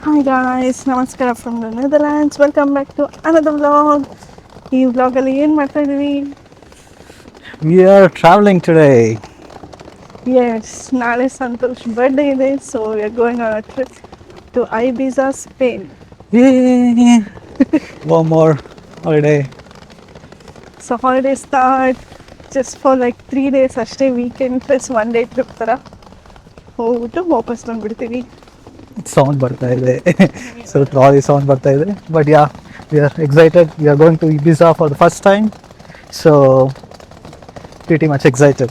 Hi guys, Namaskara from the Netherlands. Welcome back to another vlog. ಈ ವ್ಲಾಗಲ್ಲಿ ಏನು ಮಾಡ್ತಾ ಇದ್ದೀವಿ? We are traveling today. Yes, ನಾಳೆ ಸಂತೋಷ್ ಬರ್ಡೇ ಇದೆ. So we are going on a trip to Ibiza, Spain. Yay! One more holiday. So holiday start just for like 3 days ಅಷ್ಟೇ, weekend plus 1 day trip ಥರ ಹೋಗ್ಬಿಟ್ಟು ವಾಪಸ್ ಬಂದುಬಿಡ್ತೀವಿ. Sound ಬರ್ತಾ ಇದೆ. So trolley sound ಬರ್ತಾ ಇದೆ. But yeah, we are excited. We are going to Ibiza for the first time. So pretty much excited.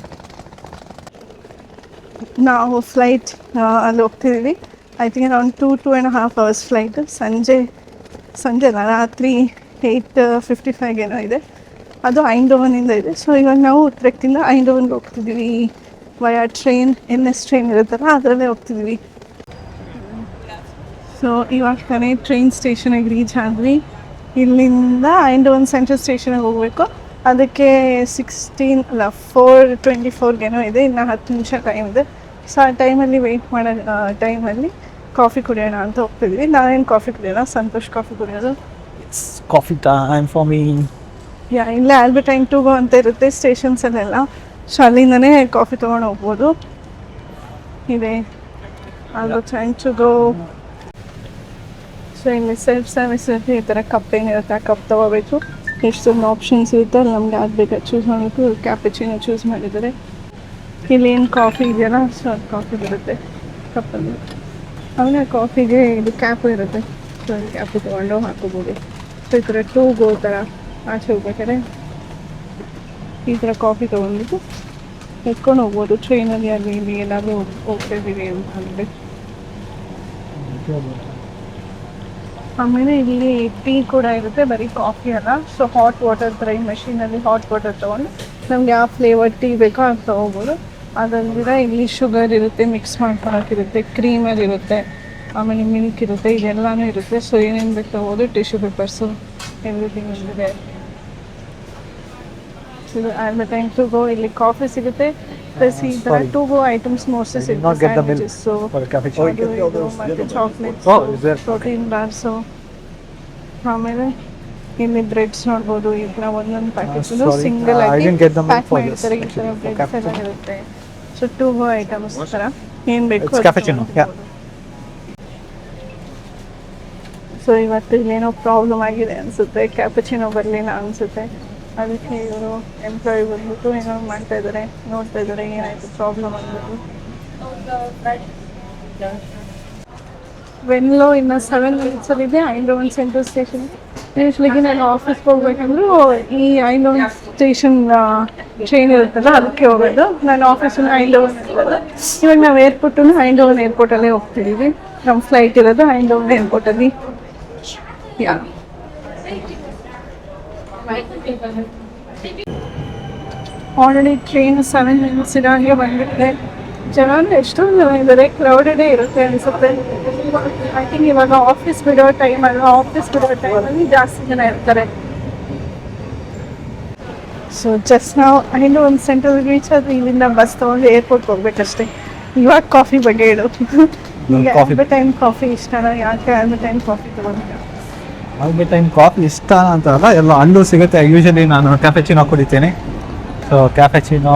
ನಾವು flight ಅಲ್ಲಿ ಹೋಗ್ತಿದ್ದೀವಿ. I think around 2.5 hours flight. ಸಂಜೆ ಅಲ್ಲ, ರಾತ್ರಿ 8:55 ಏನೋ ಇದೆ. ಅದು ಐಂಡೋವನಿಂದ ಇದೆ. ಸೊ ಇವಾಗ ನಾವು ಉತ್ರೆಕ್ತಿಂದ ಐಂಡೋವನ್ಗೆ ಹೋಗ್ತಿದ್ದೀವಿ ವಯಾ ಟ್ರೈನ್. NS ಟ್ರೈನ್ ಇರುತ್ತಲ್ಲ, ಅದರಲ್ಲೇ ಹೋಗ್ತಿದ್ದೀವಿ. ಸೊ ಇವಾಗ ತಾನೇ ಟ್ರೈನ್ ಸ್ಟೇಷನಿಗೆ ರೀಚ್ ಆದ್ವಿ. ಇಲ್ಲಿಂದ ಐಂಡೋವನ್ ಸೆಂಟ್ರಲ್ ಸ್ಟೇಷನಿಗೆ ಹೋಗಬೇಕು. ಅದಕ್ಕೆ 4:24 ಇದೆ. ಇನ್ನು 10 ನಿಮಿಷ ಟೈಮ್ ಇದೆ. ಸೊ ಆ ಟೈಮಲ್ಲಿ ವೆಯ್ಟ್ ಮಾಡೋ ಟೈಮಲ್ಲಿ ಕಾಫಿ ಕುಡಿಯೋಣ ಅಂತ ಹೋಗ್ತಿದ್ವಿ. ನಾವೇನು ಕಾಫಿ ಕುಡಿಯೋಣ, ಸಂತೋಷ್ ಕಾಫಿ ಕುಡಿಯೋದು. It's coffee time for me. ಇಲ್ಲೇ ಆಲ್ಬರ್ಟೈನ್ ಟು ಗೋ ಅಂತ ಇರುತ್ತೆ ಸ್ಟೇಷನ್ಸಲ್ಲೆಲ್ಲ. ಸೊ ಅಲ್ಲಿಂದನೇ ಕಾಫಿ ತೊಗೊಂಡು ಹೋಗ್ಬೋದು. ಇದೆ ಆಲ್ಬರ್ಟೈನ್ ಟು ಗೋ. ಸೊ ಇಲ್ಲಿ ಸೆಲ್ಫ್ ಸರ್ವಿಸ್ ಇರುತ್ತೆ. ಈ ಥರ ಕಪ್ ಏನಿರುತ್ತೆ, ಆ ಕಪ್ ತೊಗೋಬೇಕು. ಎಷ್ಟೊಂದು ಆಪ್ಷನ್ಸ್ ಇರುತ್ತೆ, ಅಲ್ಲಿ ನಮ್ಗೆ ಯಾವ್ದು ಬೇಕಾದ್ರೆ ಚೂಸ್ ಮಾಡಬೇಕು. ಕ್ಯಾಪುಚಿನೋ ಚೂಸ್ ಮಾಡಿದ್ದಾರೆ. ಇಲ್ಲಿ ಏನು ಕಾಫಿ ಇದೆಯಲ್ಲ, ಸೊ ಅದು ಕಾಫಿ ಬರುತ್ತೆ ಕಪ್ಪಲ್ಲಿ. ಆಮೇಲೆ ಕಾಫಿಗೆ ಇದು ಕ್ಯಾಪು ಇರುತ್ತೆ. ಸೊ ಕ್ಯಾಪು ತೊಗೊಂಡು ಹಾಕೋಬೋದು. ಸೊ ಈ ಥರ ಟೂ ಗೋ ಥರ ಆಚೆ ಹೋಗ್ಬೇಕಾದ್ರೆ ಈ ಥರ ಕಾಫಿ ತೊಗೊಂಡ್ಬಿಟ್ಟು ಎತ್ಕೊಂಡು ಹೋಗ್ಬೋದು. ಟ್ರೈನಲ್ಲಿ ಅಲ್ಲಿ ಇಲ್ಲಿ ಎಲ್ಲಾದರೂ ಹೋಗ್ತಾಯಿದ್ದೀವಿ ಅಂತ ಅಂದರೆ. ಆಮೇಲೆ ಇಲ್ಲಿ ಟೀ ಕೂಡ ಇರುತ್ತೆ, ಬರೀ ಕಾಫಿ ಅಲ್ಲ. ಸೊ ಹಾಟ್ ವಾಟರ್ ಥರ ಈ ಮಷೀನಲ್ಲಿ ಹಾಟ್ ವಾಟರ್ ತೊಗೊಂಡು ನಮ್ಗೆ ಯಾವ ಫ್ಲೇವರ್ ಟೀ ಬೇಕೋ ಅದು ತೊಗೋಬೋದು. ಅದಲ್ಲದೆ ಇಲ್ಲಿ ಶುಗರ್ ಇರುತ್ತೆ, ಮಿಕ್ಸ್ ಮಾಡ್ಕೊಳಕ್ಕಿರುತ್ತೆ, ಕ್ರೀಮಲ್ಲಿ ಇರುತ್ತೆ, ಆಮೇಲೆ ಮಿಲ್ಕ್ ಇರುತ್ತೆ, ಇದೆಲ್ಲನೂ ಇರುತ್ತೆ. ಸೊ ಏನೇನು ಬೇಕು ತೊಗೋಬೋದು. ಟಿಶ್ಯೂ ಪೇಪರ್ಸು ಎವ್ರಿಥಿಂಗ್ ಇದೆ. ಇದು ಆಲ್ಬರ್ಟೈನ್ ಟು ಗೋ. ಇಲ್ಲಿ ಕಾಫಿ ಸಿಗುತ್ತೆ, ಪ್ಲಸ್ ಈ ಥರ ಟು ಗೋ ಐಟಮ್ಸ್ ಮೋಸ್ಟ್ಲಿ ಸಿಗುತ್ತೆ. ಸ್ಯಾಂಡ್ವಿಚಸ್ಸು ಮತ್ತು ಚಾಕ್ಲೇಟ್ಸ್, ಪ್ರೋಟೀನ್ ಬಾರ್ಸು. ಆಮೇಲೆ ಇಲ್ಲಿ ಬ್ರೆಡ್ಸ್ ನೋಡ್ಬೋದು. ಈ ಥರ ಒಂದೊಂದು ಪ್ಯಾಕೆಟ್ಸು ಸಿಂಗಲ್ ಆಗಿ ಪ್ಯಾಕ್ ಮಾಡಿರ್ತಾರೆ. ಈ ಥರ ಬ್ರೆಡ್ಸ್ ಎಲ್ಲ ಇರುತ್ತೆ. ಸೊ ಟು ಗೋ ಐಟಮ್ಸ್ ಥರ ಏನು ಬೇಕು. ಸೊ ಇವತ್ತು ಇಲ್ಲೇನೋ ಪ್ರಾಬ್ಲಮ್ ಆಗಿದೆ ಅನಿಸುತ್ತೆ, ಕ್ಯಾಪುಚಿನೋ ಬರಲಿಲ್ಲ ಅನಿಸುತ್ತೆ. ಅದಕ್ಕೆ ಇವರು ಎಂಪ್ಲಾಯಿ ಬಂದ್ಬಿಟ್ಟು ಏನೋ ಮಾಡ್ತಾ ಇದ್ದಾರೆ, ನೋಡ್ತಾ ಇದ್ದಾರೆ ಏನಾಯಿತು ಪ್ರಾಬ್ಲಮ್ ಅಂದ್ಬಿಟ್ಟು. ವೆನ್ಲೋ ಇನ್ನು 7 minutesಲ್ಲಿದೆ ಐಂಡೋವನ್ ಸೆಂಟ್ರಲ್ ಸ್ಟೇಷನ್. ಯೂಶ್ವಲಿಗೆ ನಾನು ಆಫೀಸ್ಗೆ ಹೋಗ್ಬೇಕಂದ್ರೂ ಈ ಐಂಡೋವನ್ ಸ್ಟೇಷನ್ ಟ್ರೈನ್ ಇರುತ್ತಲ್ಲ, ಅದಕ್ಕೆ ಹೋಗೋದು. ನಾನು ಆಫೀಸನ್ನು ಐಂಡೋವನ್ ಇರೋದು. ಇವಾಗ ನಾವು ಏರ್ಪೋರ್ಟನ್ನು ಐಂಡೋವನ್ ಏರ್ಪೋರ್ಟಲ್ಲೇ ಹೋಗ್ತಿದ್ದೀವಿ. ನಮ್ಮ ಫ್ಲೈಟ್ ಇರೋದು ಐಂಡೋವನ್ ಏರ್ಪೋರ್ಟಲ್ಲಿ. ಯಾ ಆಲ್ರೆಡಿ ಟ್ರೈನ್ 7 minutes ಇರೋಂಗೆ ಬಂದ್ಬಿಟ್ಟಿದೆ. ಜನರು ಎಷ್ಟೊಂದು ಜನ ಇದ್ದಾರೆ, ಕ್ರೌಡೆಡೇ ಇರುತ್ತೆ ಅನಿಸುತ್ತೆ. ಐ ಥಿಂಕ್ ಇವಾಗ ಆಫೀಸ್ ಬಿಡೋ ಟೈಮಲ್ಲಿ ಜಾಸ್ತಿ ಜನ ಇರ್ತಾರೆ. ಸೊ ಜಸ್ಟ್ ನಾವು ಐಂಡೋವನ್ ಸೆಂಟ್ರಲ್ ರೀಚ್ ಆದ್ರೆ ಇಲ್ಲಿಂದ ಬಸ್ ತೊಗೊಂಡು ಏರ್ಪೋರ್ಟ್ಗೆ ಹೋಗ್ಬೇಕಷ್ಟೇ. ಇವಾಗ ಕಾಫಿ ಬಗ್ಗೆ ಹೇಳು. ಈಗ ಆಲ್ಬರ್ಟೈನ್ ಕಾಫಿ ಇಷ್ಟನಾ? ಯಾಕೆ ಆಲ್ಬರ್ಟೈನ್ ಕಾಫಿ ತೊಗೊಂಡು? ಆಲ್ಬರ್ಟೈನ್ ಕಾಫಿ ಇಷ್ಟ ಅಂತ ಅಲ್ಲ, ಎಲ್ಲ ಅಲ್ಲೂ ಸಿಗುತ್ತೆ. ಯೂಶಲಿ ನಾನು ಕ್ಯಾಫೆಚಿನೋ ಕುಡಿತೀನಿ. ಸೊ ಕ್ಯಾಫೆಚಿನೋ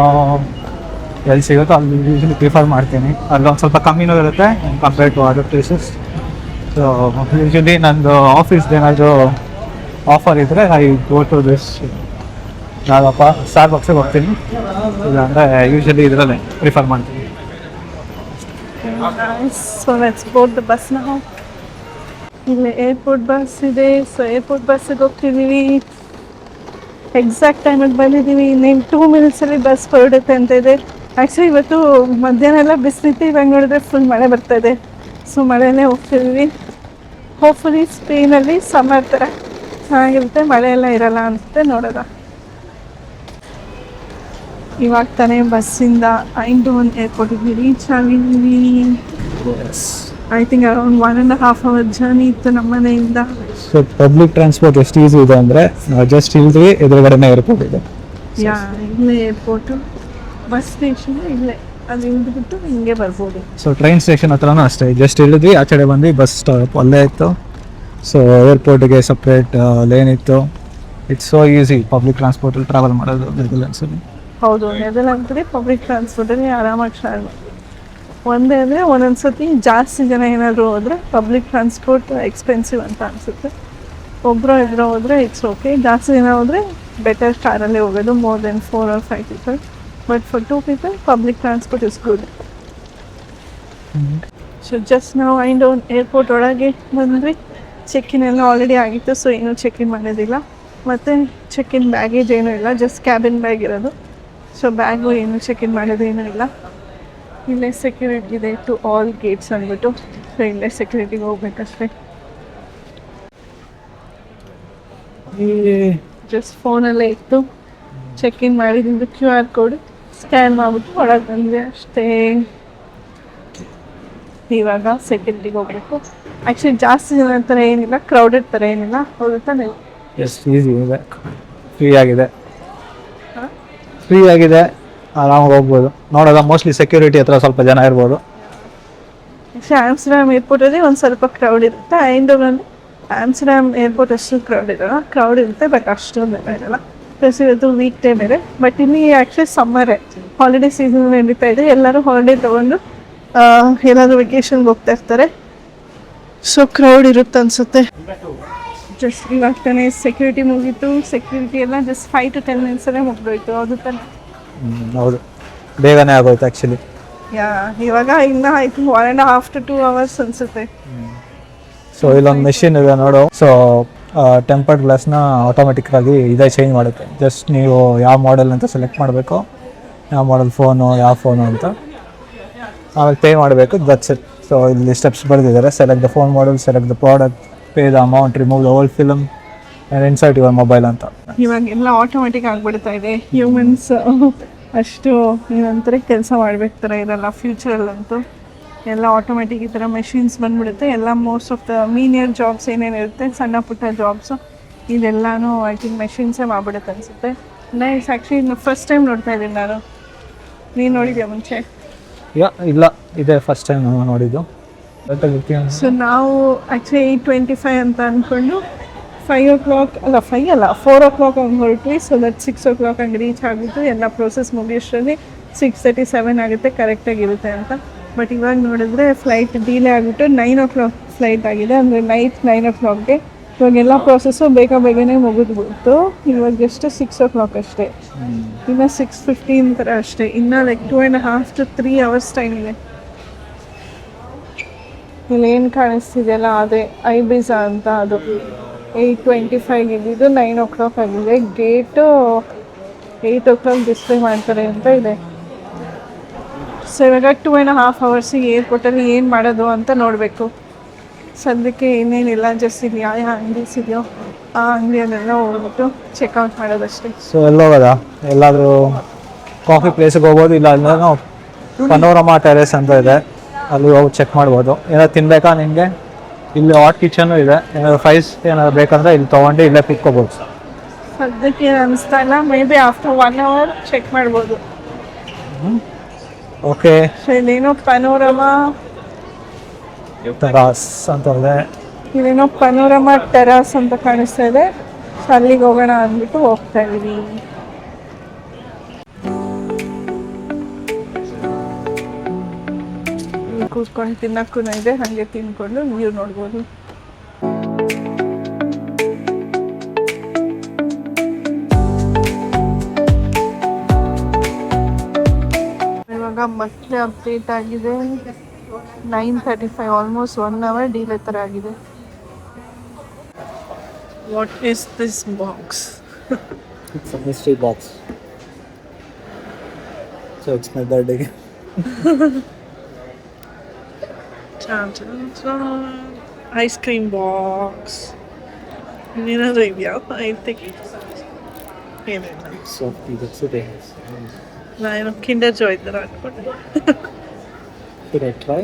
ಎಲ್ಲಿ ಸಿಗುತ್ತೋ ಅಲ್ಲಿ ಯೂಶಲಿ ಪ್ರಿಫರ್ ಮಾಡ್ತೀನಿ. ಅಲ್ಲೊಂದು ಸ್ವಲ್ಪ ಕಮ್ಮಿನೂ ಇರುತ್ತೆ compare to other places. So usually ನಂದು ಆಫೀಸ್ದು ಏನಾದರೂ ಆಫರ್ ಇದ್ದರೆ ಐ ಗೋ ಟು ದಿಸ್. ನಾನಪ್ಪ ಸ್ಟಾರ್ಬಕ್ಸಿಗೆ ಹೋಗ್ತೀನಿ, ಇಲ್ಲಾಂದರೆ ಯೂಶಲಿ ಇದರಲ್ಲೇ ಪ್ರಿಫರ್ ಮಾಡ್ತೀನಿ. So let's board the bus ನಾವು. ಇಲ್ಲಿ ಏರ್ಪೋರ್ಟ್ ಬಸ್ ಇದೆ. ಸೊ ಏರ್ಪೋರ್ಟ್ ಬಸ್ಸಿಗೆ ಹೋಗ್ತಿದ್ದೀವಿ. ಎಕ್ಸಾಕ್ಟ್ ಟೈಮಿಗೆ ಬಂದಿದ್ದೀವಿ. ಇನ್ನೇನು 2 minutesಲ್ಲಿ ಬಸ್ ಹೊರಡುತ್ತೆ ಅಂತ ಇದೆ. ಆ್ಯಕ್ಚುಲಿ ಇವತ್ತು ಮಧ್ಯಾಹ್ನ ಎಲ್ಲ ಬಿಸಿಲಿತ್ತು, ಇವಾಗ ನೋಡಿದ್ರೆ ಫುಲ್ ಮಳೆ ಬರ್ತಾಯಿದೆ. ಸೊ ಮಳೆಯಲ್ಲೇ ಹೋಗ್ತಿದ್ದೀವಿ. ಹೋಪ್ಫುಲಿ ಸ್ಪೇನಲ್ಲಿ ಸಮ್ಮರ್ ಥರ ಚೆನ್ನಾಗಿರುತ್ತೆ, ಮಳೆ ಎಲ್ಲ ಇರಲ್ಲ ಅನಿಸುತ್ತೆ. ನೋಡೋಣ. ಇವಾಗ ತಾನೇ ಬಸ್ಸಿಂದ ಐಂಡೋವನ್ ಏರ್ಪೋರ್ಟಿಗೆ ರೀಚ್ ಆಗಿದ್ದೀವಿ. I think around 1.5 hour journey ಇತ್ತು ನಮ್ಮ ಮನೆಯಿಂದ. ಸೊ ಪಬ್ಲಿಕ್ ಟ್ರಾನ್ಸ್ಪೋರ್ಟ್ ಎಷ್ಟು ಈಸಿ ಇದೆ ಅಂದರೆ ನಾವು ಜಸ್ಟ್ ಇಳಿದ್ವಿ, ಎದುರುಗಡೆನೇ ಏರ್ಪೋರ್ಟ್ ಇದೆ. ಇಲ್ಲೇ ಏರ್ಪೋರ್ಟು, ಬಸ್ ಸ್ಟೇಷನ್ ಇಲ್ಲೇ. ಅದು ಇಳಿದ್ಬಿಟ್ಟು ಹಿಂಗೆ ಬರ್ಬೋದು. ಸೊ ಟ್ರೈನ್ ಸ್ಟೇಷನ್ ಹತ್ರನೂ ಅಷ್ಟೇ, ಜಸ್ಟ್ ಇಳಿದ್ವಿ ಆ ಕಡೆ ಬಂದ್ವಿ, ಬಸ್ ಸ್ಟಾಪ್ ಅಲ್ಲೇ ಇತ್ತು. ಸೊ ಏರ್ಪೋರ್ಟ್ಗೆ ಸಪ್ರೇಟ್ ಲೇನ್ ಇತ್ತು. ಇಟ್ಸ್ ಸೋ ಈಸಿ ಪಬ್ಲಿಕ್ ಟ್ರಾನ್ಸ್ಪೋರ್ಟಲ್ಲಿ ಟ್ರಾವೆಲ್ ಮಾಡೋದು ನೆದರ್ಲ್ಯಾಂಡ್ಸಲ್ಲಿ. ಹೌದು, ನೆದರ್ಲ್ಯಾಂಡ್ಸಲ್ಲಿ ಪಬ್ಲಿಕ್ ಟ್ರಾನ್ಸ್ಪೋರ್ಟಲ್ಲಿ ಆರಾಮಾಗಿ ಟ್ರಾವೆಲ್. ಒಂದೇ ಅಂದರೆ ಒಂದೊಂದ್ಸತಿ ಜಾಸ್ತಿ ಜನ ಏನಾದರೂ ಹೋದರೆ ಪಬ್ಲಿಕ್ ಟ್ರಾನ್ಸ್ಪೋರ್ಟ್ ಎಕ್ಸ್ಪೆನ್ಸಿವ್ ಅಂತ ಅನಿಸುತ್ತೆ. ಒಬ್ಬರು ಇಬ್ಬರು ಹೋದರೆ ಇಟ್ಸ್ ಓಕೆ. ಜಾಸ್ತಿ ಜನ ಹೋದರೆ ಬೆಟರ್ ಕಾರಲ್ಲೇ ಹೋಗೋದು, more than 4 or 5 people. But for 2 people public transport is good. So just ನಾವು ಐಂಡೋನ್ ಏರ್ಪೋರ್ಟ್ ಒಳಗೆ ಬಂದ್ವಿ. ಚೆಕ್-ಇನ್ ಎಲ್ಲ ಆಲ್ರೆಡಿ ಆಗಿತ್ತು, ಸೊ ಏನೂ ಚೆಕ್-ಇನ್ ಮಾಡೋದಿಲ್ಲ. ಮತ್ತು ಚೆಕ್-ಇನ್ ಬ್ಯಾಗೇಜ್ ಏನೂ ಇಲ್ಲ, ಜಸ್ಟ್ ಕ್ಯಾಬಿನ್ ಬ್ಯಾಗ್ ಇರೋದು. ಸೊ ಬ್ಯಾಗು ಏನು ಚೆಕ್-ಇನ್ ಮಾಡೋದೇನೂ ಇಲ್ಲ. ಇಲ್ಲೇ ಸೆಕ್ಯೂರಿಟಿ ಇದೆ ಟು ಆಲ್ ಗೇಟ್ಸ್ ಅಂದ್ಬಿಟ್ಟು, ಸೊ ಇಲ್ಲೇ ಸೆಕ್ಯೂರಿಟಿಗೆ ಹೋಗ್ಬೇಕಷ್ಟೇ. ಜಸ್ಟ್ ಫೋನಲ್ಲೇ ಇತ್ತು, ಚೆಕ್-ಇನ್ ಮಾಡಿದ್ದು QR ಕೋಡ್ ಸ್ಕ್ಯಾನ್ ಮಾಡಿಬಿಟ್ಟು ಒಳಗೆ ಬಂದ್ವಿ ಅಷ್ಟೇ. ಇವಾಗ ಸೆಕ್ಯೂರಿಟಿಗೆ ಹೋಗ್ಬೇಕು. ಆ್ಯಕ್ಚುಲಿ ಜಾಸ್ತಿ ಜನ ಥರ ಏನಿಲ್ಲ, ಕ್ರೌಡೆಡ್ ಥರ ಏನಿಲ್ಲ. ಹೌದು ತಾನೆ? ಎಸ್, ಈಸಿ ಇದೆ, ಫ್ರೀ ಆಗಿದೆ. ಫ್ರೀ ಆಗಿದೆ, ಆರಾಮಾಗಿ ಹೋಗ್ಬೋದು. ನೋಡೋದ ಮೋಸ್ಟ್ಲಿ ಸೆಕ್ಯೂರಿಟಿ ಹತ್ರ ಸ್ವಲ್ಪ ಜನ ಇರ್ಬೋದು. ಆಮ್ಸ್ಟರ್ಡ್ಯಾಮ್ ಏರ್ಪೋರ್ಟಲ್ಲಿ ಒಂದು ಸ್ವಲ್ಪ ಕ್ರೌಡ್ ಇರುತ್ತೆ. ಐಂಡೋನಲ್ಲಿ ಆಮ್ಸ್ಟರ್ಡ್ಯಾಮ್ ಏರ್ಪೋರ್ಟ್ ಅಷ್ಟು ಕ್ರೌಡ್ ಇರಲ್ಲ, ಕ್ರೌಡ್ ಇರುತ್ತೆ ಬಟ್ ಅಷ್ಟೊಂದು ಇರಲ್ಲ. ಪ್ಲಸ್ ಇವತ್ತು ವೀಕ್ ಡೇ ಬೇರೆ. ಬಟ್ ಇಲ್ಲಿ ಆ್ಯಕ್ಚುಲಿ ಸಮ್ಮರೇ, ಹಾಲಿಡೇ ಸೀಸನ್ ನಡೀತಾ ಇದೆ. ಎಲ್ಲರೂ ಹಾಲಿಡೇ ತೊಗೊಂಡು ಏನಾದರೂ ವೆಕೇಶನ್ಗೆ ಹೋಗ್ತಾ ಇರ್ತಾರೆ. ಸೊ ಕ್ರೌಡ್ ಇರುತ್ತೆ ಅನಿಸುತ್ತೆ. ಜಸ್ಟ್ ಇವಾಗ ತಾನೇ ಸೆಕ್ಯೂರಿಟಿ ಮುಗೀತು. ಸೆಕ್ಯೂರಿಟಿ ಎಲ್ಲ ಜಸ್ಟ್ 5 to 10 minutಸಲ್ಲೇ ಮುಗಿದೋಯ್ತು. ಹೌದು ತಾನೆ? ಹೌದು, ಬೇಗನೆ ಆಗೋಯ್ತು ಆ್ಯಕ್ಚುಲಿ. ಇವಾಗ ಇನ್ನೂ ಆಯ್ತು 1.5 to 2 hours ಅನಿಸುತ್ತೆ. ಸೊ ಇಲ್ಲೊಂದು ಮೆಷಿನ್ ಇದೆ ನೋಡು. ಸೊ ಟೆಂಪರ್ಡ್ ಗ್ಲಾಸ್ನ ಆಟೋಮೆಟಿಕ್ಕಾಗಿ ಇದೇ ಚೇಂಜ್ ಮಾಡುತ್ತೆ. ಜಸ್ಟ್ ನೀವು ಯಾವ ಮಾಡೆಲ್ ಅಂತ ಸೆಲೆಕ್ಟ್ ಮಾಡಬೇಕು, ಯಾವ ಮಾಡೆಲ್ ಫೋನು, ಯಾವ ಫೋನು ಅಂತ, ಆಮೇಲೆ ಪೇ ಮಾಡಬೇಕು. That's it. ಸೊ ಇಲ್ಲಿ ಸ್ಟೆಪ್ಸ್ ಬರೆದಿದ್ದಾರೆ. Select the phone model, select the product, pay the amount, remove the old film and insert your mobile ಅಂತ. ಇವಾಗ ಎಲ್ಲ ಆಟೋಮೆಟಿಕ್ ಆಗಿಬಿಡ್ತಾ ಇದೆ. ಹ್ಯೂಮನ್ಸ್ ಅಷ್ಟು ಏನಂತಾರೆ ಕೆಲಸ ಮಾಡ್ಬೇಕು ಥರ ಇರಲ್ಲ. ಫ್ಯೂಚರಲ್ಲಂತೂ ಎಲ್ಲ ಆಟೋಮೆಟಿಕ್ ಈ ಥರ ಮೆಷಿನ್ಸ್ ಬಂದ್ಬಿಡುತ್ತೆ. ಎಲ್ಲ ಮೋಸ್ಟ್ ಆಫ್ ದ ಮೀನಿಯರ್ ಜಾಬ್ಸ್ ಏನೇನಿರುತ್ತೆ, ಸಣ್ಣ ಪುಟ್ಟ ಜಾಬ್ಸು, ಇದೆಲ್ಲನೂ ಐ ಥಿಂಕ್ ಮೆಷಿನ್ಸೇ ಮಾಡ್ಬಿಡುತ್ತೆ ಅನಿಸುತ್ತೆ. ನೈಸ್. ಆ್ಯಕ್ಚುಲಿ ಫಸ್ಟ್ ಟೈಮ್ ನೋಡ್ತಾ ಇದ್ದೀನಿ ನಾನು. ನೀನು ನೋಡಿದ್ಯಾ ಮುಂಚೆ? ಇಲ್ಲ, ಇದೇ ಫಸ್ಟ್ ಟೈಮ್ ನಾನು ನೋಡಿದ್ದು. ಸೊ ನಾವು ಆ್ಯಕ್ಚುಲಿ 8:25 ಅಂತ ಅಂದ್ಕೊಂಡು 5 o'clock ಅಲ್ಲ 5 ಅಲ್ಲ 4 o'clock ಹಂಗೆ ಹೊರಟ್ವಿ. ಸೊ ದಟ್ 6 o'clock ಹಂಗೆ ರೀಚ್ ಆಗಿಬಿಟ್ಟು ಎಲ್ಲ ಪ್ರೋಸೆಸ್ ಮುಗಿಯೋಷ್ಟರಲ್ಲಿ 6:37 ಆಗುತ್ತೆ ಕರೆಕ್ಟಾಗಿರುತ್ತೆ ಅಂತ. ಬಟ್ ಇವಾಗ ನೋಡಿದ್ರೆ ಫ್ಲೈಟ್ ಡಿಲೇ ಆಗಿಬಿಟ್ಟು 9 o'clock ಫ್ಲೈಟ್ ಆಗಿದೆ, ಅಂದರೆ ನೈಟ್ 9 o'clockಗೆ. ಇವಾಗೆಲ್ಲ ಪ್ರೋಸೆಸ್ಸು ಬೇಗನೆ ಮುಗಿದ್ಬಿಡ್ತು. ಇವಾಗ ಜಸ್ಟ್ 6 o'clock ಅಷ್ಟೇ, ಇನ್ನು 6:15 ಥರ ಅಷ್ಟೇ. ಇನ್ನು ಲೈಕ್ 2.5 to 3 hours ಟೈಮ್ ಇದೆ. ಇಲ್ಲಿ ಏನು ಕಾಣಿಸ್ತಿದೆಯಲ್ಲ ಅದೇ ಐಬಿಸಾ ಅಂತ. ಅದು 8:25 ಇದ್ದಿದ್ದು 9 o'clock ಆಗಿದೆ. ಗೇಟು 8 o'clock ಡಿಸ್ಪ್ಲೇ ಮಾಡ್ತಾರೆ ಅಂತ ಇದೆ. ಸೊ ಇವಾಗ 2.5 hours ಏರ್ಪೋರ್ಟಲ್ಲಿ ಏನು ಮಾಡೋದು ಅಂತ ನೋಡಬೇಕು. ಸದ್ಯಕ್ಕೆ ಏನೇನಿಲ್ಲ, ಜಸ್ಟ್ ಇಲ್ಲಿ ಯಾವ ಅಂಗಡೀಸ್ ಇದೆಯೋ ಆ ಅಂಗಡಿಯಲ್ಲೆಲ್ಲ ಹೋಗ್ಬಿಟ್ಟು ಚೆಕ್ಔಟ್ ಮಾಡೋದಷ್ಟೇ. ಸೊ ಎಲ್ಲಿ ಹೋಗೋದಾ? ಎಲ್ಲಾದರೂ ಕಾಫಿ ಪ್ಲೇಸಿಗೆ ಹೋಗ್ಬೋದು, ಇಲ್ಲ ಅಲ್ಲೇನೋ ಪನೋರಮಾ ಟೆರೇಸ್ ಅಂತ ಇದೆ, ಅಲ್ಲಿ ಹೋಗಿ ಚೆಕ್ ಮಾಡ್ಬೋದು. ಏನಾದ್ರು ತಿನ್ಬೇಕಾ ನಿಮಗೆ? ಇಲ್ಲಿ ಹಾಟ್ ಕಿಚನು ಇದೆ. ಏನಾದ್ರು ಫ್ರೈಸ್ ಏನಾದ್ರು ಬೇಕಂದ್ರೆ ಇಲ್ಲಿ ತೊಗೊಂಡು ಇಲ್ಲೇ ಕುತ್ಕೋಬೋದು. ಸದ್ಯಕ್ಕೆ ಅನಿಸ್ತಾ ಇಲ್ಲ, maybe after 1 hour check ಮಾಡ್ಬೋದು. ಓಕೆ. ಸೊ ಇಲ್ಲೇನೋ ಪನೋರಮಾ ಟೆರಾಸ್ ಅಂತ ಇದೆ. ಇಲ್ಲೇನೋ ಪನೋರಮಾ ಟೆರಾಸ್ ಅಂತ ಕಾಣಿಸ್ತಾ ಇದೆ. ಸೊ ಅಲ್ಲಿಗೆ ಹೋಗೋಣ ಅಂದ್ಬಿಟ್ಟು ಹೋಗ್ತಾ ಇದ್ದೀವಿ. ಕೂತ್ಕೊಂಡು ತಿನ್ನಕ್ಕೂ ಇದೆ, ಹಾಗೆ ತಿನ್ಕೊಂಡು ವ್ಯೂ ನೋಡ್ಬೋದು. ಇವಾಗ ಮತ್ತೆ ಅಪ್ಡೇಟ್ ಆಗಿದೆ. 9:35, ಆಲ್ಮೋಸ್ಟ್ 1 hour ಡಿಲೇ ಥರ ಆಗಿದೆ. What is this box? It's a mystery box. So it's my birthday. Ice cream box ಏನಾದರೂ ಇದೆಯಾ? ಐ ಥಿಂಕ್ ಏನಿಲ್ಲ. Soft, that's it. ನಾನು ಕಿಂಡರ್ ಜಾಯ್ ಥರ ಅಂದ್ಕೊಂಡೆ. Should I try?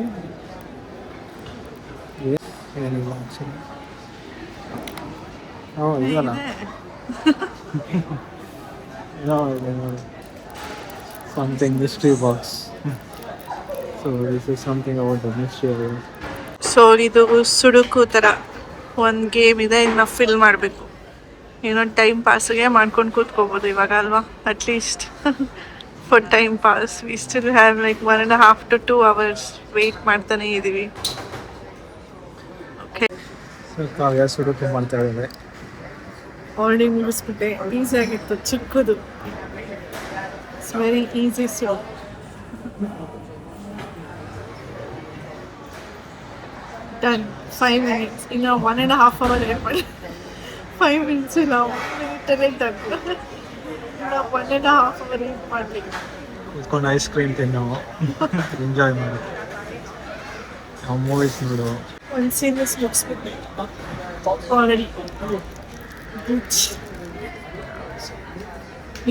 Yes. ಏನಿಲ್ಲ actually. Oh, ಇದಲ್ಲ. No, something mystery box. So this is something about the mystery. So ಇದು sudoku ಥರ ಒಂದು ಗೇಮ್ ಇದೆ, ಇನ್ನು ಫಿಲ್ ಮಾಡಬೇಕು. ಏನೋ ಟೈಮ್ ಪಾಸ್ಗೆ ಮಾಡ್ಕೊಂಡು ಕೂತ್ಕೋಬೋದು ಇವಾಗ ಅಲ್ವಾ, at least for time pass. We still have like 1.5 to 2 hours wait ಮಾಡ್ತಾನೆ ಇದ್ದೀವಿ. ಓಕೆ, ಸೊ ಕಾವ್ಯ ಸುಡುಕು ಮಾಡ್ತಾ ಇದ್ದಾರೆ. ಆಲ್ರೆಡಿ ಮುಗಿಸ್ಬಿಟ್ಟೆ. ಈಸಿ ಆಗಿತ್ತು, ಚಿಕ್ಕದು. It's very easy. So done. 5 minutes. ಇನ್ನು 1.5 hour ಏನು ಮಾಡಿ 5 minutes ಇಲ್ಲ, 1 minute ಡನ್. ಇನ್ನು 1.5 hour ಏನು ಮಾಡಬೇಕು. ಕುತ್ಕೊಂಡು ಐಸ್ ಕ್ರೀಮ್ ತಿನ್ನು, ಎಂಜಾಯ್ ಮಾಡು, ನಾವು ಮೂವೀಸ್ ನೋಡು. ಒಂದು ಸೀರೀಸ್ ಮುಗಿಸ್ಬಿಟ್ಟೆ ಆಲ್ರೆಡಿ.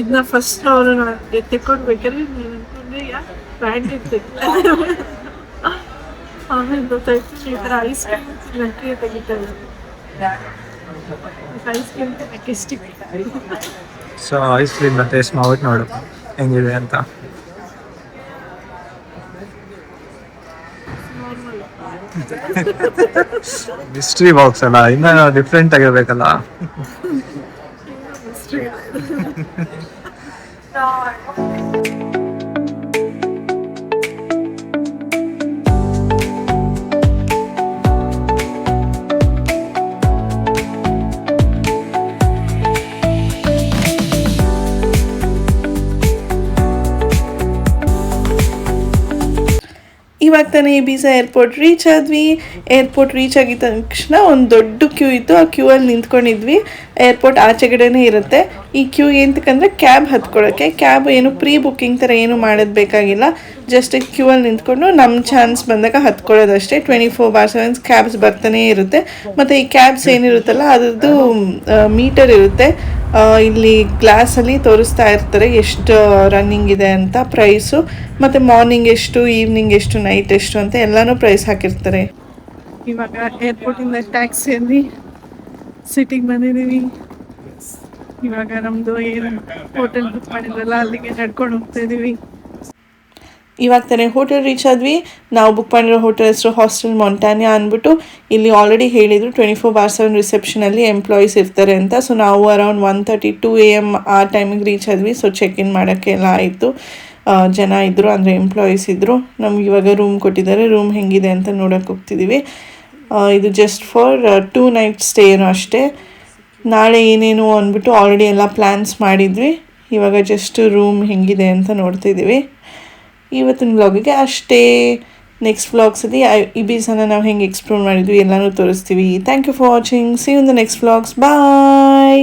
ಇದನ್ನ ಫಸ್ಟ್ ಅವರು ನಾನು ತೆಕ್ಕೊಡ್ಬೇಕಾದ್ರೆ ನೀನು ಅನ್ಕೊಂಡ್ರೆ ಯಾಕೆ ಬ್ರ್ಯಾಂಡ್ ಇರ್ತಿಲ್ಲ. ಆಮೇಲೆ ಗೊತ್ತಾಯ್ತು ಈ ಥರ ಐಸ್ ಕ್ರೀಮ್ ತಿನ್ನಕ್ಕೆ ತೆಗಿತಾರೆ. ಐಸ್ ಕ್ರೀಮ್ ತಿನ್ನಕ್ಕೆ ಇಷ್ಟಿದೆ. ಸೊ ಐಸ್ ಕ್ರೀಮ್ನ ಟೇಸ್ಟ್ ಮಾಡ್ಬಿಟ್ಟು ನೋಡು ಹೆಂಗಿದೆ ಅಂತ. ಮಿಸ್ಟ್ರಿ ಬಾಕ್ಸ್ ಅಲ್ಲ, ಇನ್ನೂ ಡಿಫ್ರೆಂಟ್ ಆಗಿರ್ಬೇಕಲ್ಲ. ಇವಾಗ ತಾನೇ ಇಬಿಜಾ ಏರ್ಪೋರ್ಟ್ ರೀಚ್ ಆದ್ವಿ. ಏರ್ಪೋರ್ಟ್ ರೀಚ್ ಆಗಿದ್ದ ತಕ್ಷಣ ಒಂದು ದೊಡ್ಡ ಕ್ಯೂ ಇತ್ತು. ಆ ಕ್ಯೂ ಅಲ್ಲಿ ನಿಂತ್ಕೊಂಡಿದ್ವಿ. ಏರ್ಪೋರ್ಟ್ ಆಚೆಗಡೆನೇ ಇರುತ್ತೆ ಈ ಕ್ಯೂ. ಏನಂತಕ್ಕಂದ್ರೆ ಕ್ಯಾಬ್ ಹತ್ಕೊಳ್ಳೋಕ್ಕೆ. ಕ್ಯಾಬ್ ಏನು ಪ್ರೀ ಬುಕ್ಕಿಂಗ್ ಥರ ಏನು ಮಾಡೋದು ಬೇಕಾಗಿಲ್ಲ. ಜಸ್ಟ್ ಕ್ಯೂ ಅಲ್ಲಿ ನಿಂತ್ಕೊಂಡು ನಮ್ಮ ಚಾನ್ಸ್ ಬಂದಾಗ ಹತ್ಕೊಳ್ಳೋದಷ್ಟೇ. 24/7 ಕ್ಯಾಬ್ಸ್ ಬರ್ತಾನೆ ಇರುತ್ತೆ. ಮತ್ತು ಈ ಕ್ಯಾಬ್ಸ್ ಏನಿರುತ್ತಲ್ಲ ಅದ್ರದ್ದು ಮೀಟರ್ ಇರುತ್ತೆ. ಇಲ್ಲಿ ಗ್ಲಾಸಲ್ಲಿ ತೋರಿಸ್ತಾ ಇರ್ತಾರೆ ಎಷ್ಟು ರನ್ನಿಂಗ್ ಇದೆ ಅಂತ, ಪ್ರೈಸು, ಮತ್ತು ಮಾರ್ನಿಂಗ್ ಎಷ್ಟು, ಈವ್ನಿಂಗ್ ಎಷ್ಟು, ನೈಟ್ ಎಷ್ಟು ಅಂತ ಎಲ್ಲನೂ ಪ್ರೈಸ್ ಹಾಕಿರ್ತಾರೆ. ಇವಾಗ ಏರ್ಪೋರ್ಟಿಂದ ಟ್ಯಾಕ್ಸಿಯಲ್ಲಿ ಸಿಟಿಗೆ ಬಂದಿದ್ದೀವಿ. ಇವಾಗ ನಮ್ಮದು ಏನು ಹೋಟೆಲ್ ಬುಕ್ ಮಾಡಿದ್ರಲ್ಲ ಅಲ್ಲಿಗೆ ನಡ್ಕೊಂಡು ಹೋಗ್ತಾ ಇದ್ದೀವಿ. ಇವಾಗ ತಾನೇ ಹೋಟೆಲ್ ರೀಚ್ ಆದ್ವಿ. ನಾವು ಬುಕ್ ಮಾಡಿರೋ ಹೋಟೆಲ್ ಹೆಸರು ಹಾಸ್ಟೆಲ್ ಮೊಂಟಾನಿಯಾ ಅಂದ್ಬಿಟ್ಟು. ಇಲ್ಲಿ ಆಲ್ರೆಡಿ ಹೇಳಿದರು 24/7 ರಿಸೆಪ್ಷನಲ್ಲಿ ಎಂಪ್ಲಾಯೀಸ್ ಇರ್ತಾರೆ ಅಂತ. ಸೊ ನಾವು ಅರೌಂಡ್ 1:32 AM ಆ ಟೈಮಿಗೆ ರೀಚ್ ಆದ್ವಿ. ಸೊ ಚೆಕ್ ಇನ್ ಮಾಡೋಕ್ಕೆ ಎಲ್ಲ ಆಯಿತು. ಜನ ಇದ್ದರು, ಅಂದರೆ ಎಂಪ್ಲಾಯೀಸ್ ಇದ್ದರು. ನಮ್ಗೆ ಇವಾಗ ರೂಮ್ ಕೊಟ್ಟಿದ್ದಾರೆ. ರೂಮ್ ಹೆಂಗಿದೆ ಅಂತ ನೋಡೋಕೆ ಹೋಗ್ತಿದ್ದೀವಿ. ಇದು ಜಸ್ಟ್ ಫಾರ್ 2 night ಸ್ಟೇ ಏನೋ ಅಷ್ಟೇ. ನಾಳೆ ಏನೇನು ಅಂದ್ಬಿಟ್ಟು ಆಲ್ರೆಡಿ ಎಲ್ಲ ಪ್ಲ್ಯಾನ್ಸ್ ಮಾಡಿದ್ವಿ. ಇವಾಗ ಜಸ್ಟ್ ರೂಮ್ ಹೆಂಗಿದೆ ಅಂತ ನೋಡ್ತಿದ್ದೀವಿ. ಇವತ್ತಿನ ವ್ಲಾಗಿಗೆ ಅಷ್ಟೇ. ನೆಕ್ಸ್ಟ್ ವ್ಲಾಗ್ಸಲ್ಲಿ ಇಬಿಜಾನ ನಾವು ಹೆಂಗೆ ಎಕ್ಸ್ಪ್ಲೋರ್ ಮಾಡಿದ್ವಿ ಎಲ್ಲನೂ ತೋರಿಸ್ತೀವಿ. Thank you for watching. See you in the next vlogs. Bye.